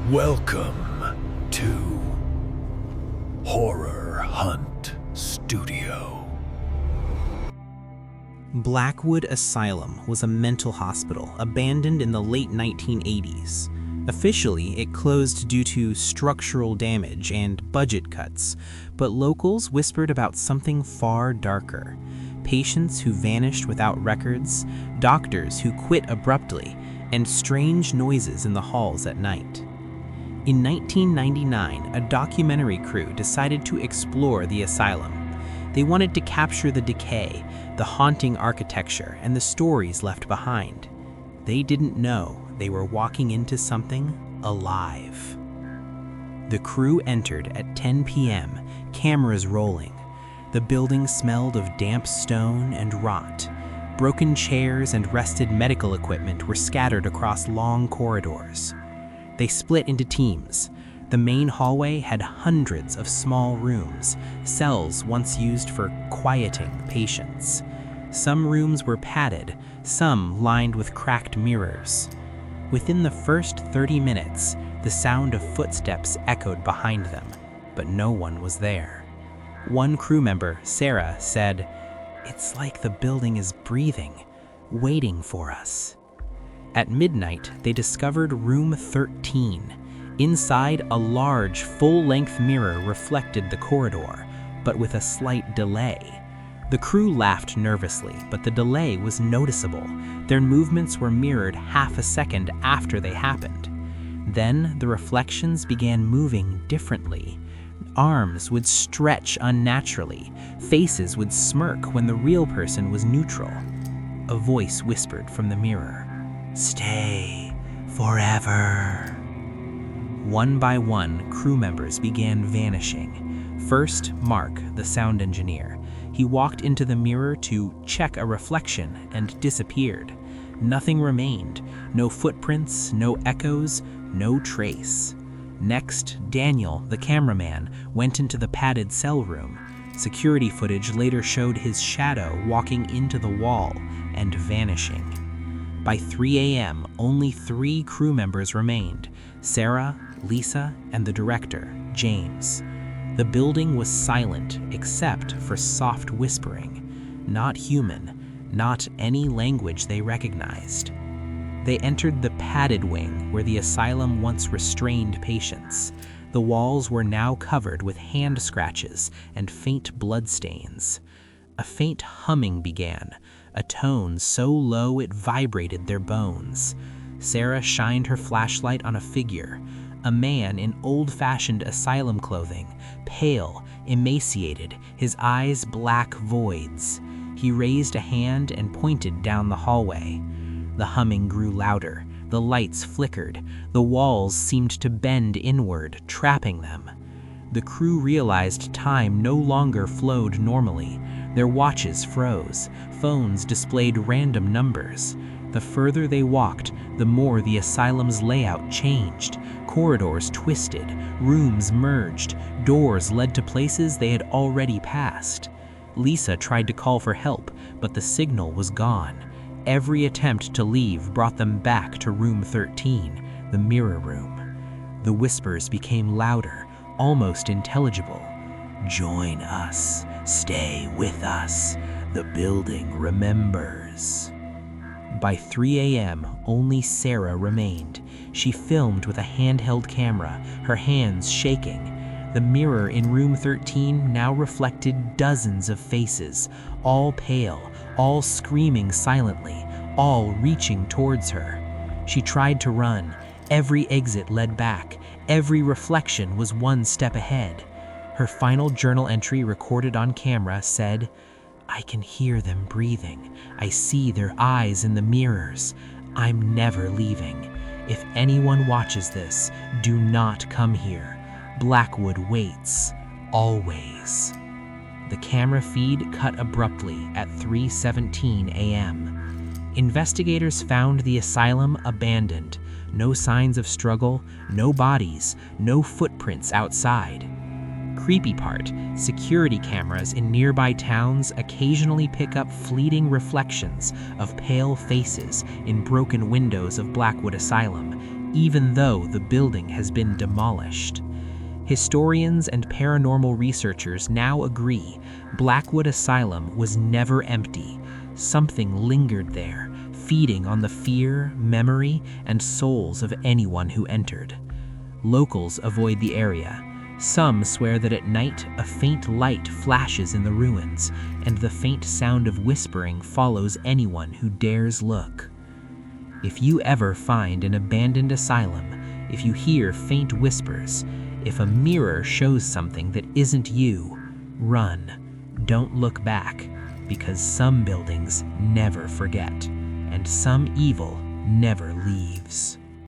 Welcome to Horror Hunt Studio. Blackwood Asylum was a mental hospital abandoned in the late 1980s. Officially, it closed due to structural damage and budget cuts, but locals whispered about something far darker. Patients who vanished without records, doctors who quit abruptly, and strange noises in the halls at night. In 1999, a documentary crew decided to explore the asylum. They wanted to capture the decay, the haunting architecture, and the stories left behind. They didn't know they were walking into something alive. The crew entered at 10 p.m., cameras rolling. The building smelled of damp stone and rot. Broken chairs and rusted medical equipment were scattered across long corridors. They split into teams. The main hallway had hundreds of small rooms, cells once used for quieting patients. Some rooms were padded, some lined with cracked mirrors. Within the first 30 minutes, the sound of footsteps echoed behind them, but no one was there. One crew member, Sarah, said, "It's like the building is breathing, waiting for us." At midnight, they discovered room 13. Inside, a large, full-length mirror reflected the corridor, but with a slight delay. The crew laughed nervously, but the delay was noticeable. Their movements were mirrored half a second after they happened. Then, the reflections began moving differently. Arms would stretch unnaturally. Faces would smirk when the real person was neutral. A voice whispered from the mirror, "Stay forever." One by one, crew members began vanishing. First, Mark, the sound engineer. He walked into the mirror to check a reflection and disappeared. Nothing remained. No footprints, no echoes, no trace. Next, Daniel, the cameraman, went into the padded cell room. Security footage later showed his shadow walking into the wall and vanishing. By 3 a.m., only 3 crew members remained: Sarah, Lisa, and the director, James. The building was silent except for soft whispering. Not human, not any language they recognized. They entered the padded wing where the asylum once restrained patients. The walls were now covered with hand scratches and faint bloodstains. A faint humming began, a tone so low it vibrated their bones. Sarah shined her flashlight on a figure, a man in old-fashioned asylum clothing, pale, emaciated, his eyes black voids. He raised a hand and pointed down the hallway. The humming grew louder, the lights flickered, the walls seemed to bend inward, trapping them. The crew realized time no longer flowed normally. Their watches froze, phones displayed random numbers. The further they walked, the more the asylum's layout changed. Corridors twisted, rooms merged, doors led to places they had already passed. Lisa tried to call for help, but the signal was gone. Every attempt to leave brought them back to room 13, the mirror room. The whispers became louder, almost intelligible. "Join us. Stay with us. The building remembers." By 3 a.m., only Sarah remained. She filmed with a handheld camera, her hands shaking. The mirror in room 13 now reflected dozens of faces, all pale, all screaming silently, all reaching towards her. She tried to run. Every exit led back. Every reflection was one step ahead. Her final journal entry recorded on camera said, "I can hear them breathing. I see their eyes in the mirrors. I'm never leaving. If anyone watches this, do not come here. Blackwood waits, always." The camera feed cut abruptly at 3:17 a.m. Investigators found the asylum abandoned. No signs of struggle, no bodies, no footprints outside. Creepy part, security cameras in nearby towns occasionally pick up fleeting reflections of pale faces in broken windows of Blackwood Asylum, even though the building has been demolished. Historians and paranormal researchers now agree Blackwood Asylum was never empty. Something lingered there, feeding on the fear, memory, and souls of anyone who entered. Locals avoid the area. Some swear that at night a faint light flashes in the ruins, and the faint sound of whispering follows anyone who dares look. If you ever find an abandoned asylum, if you hear faint whispers, if a mirror shows something that isn't you, run. Don't look back, because some buildings never forget, and some evil never leaves.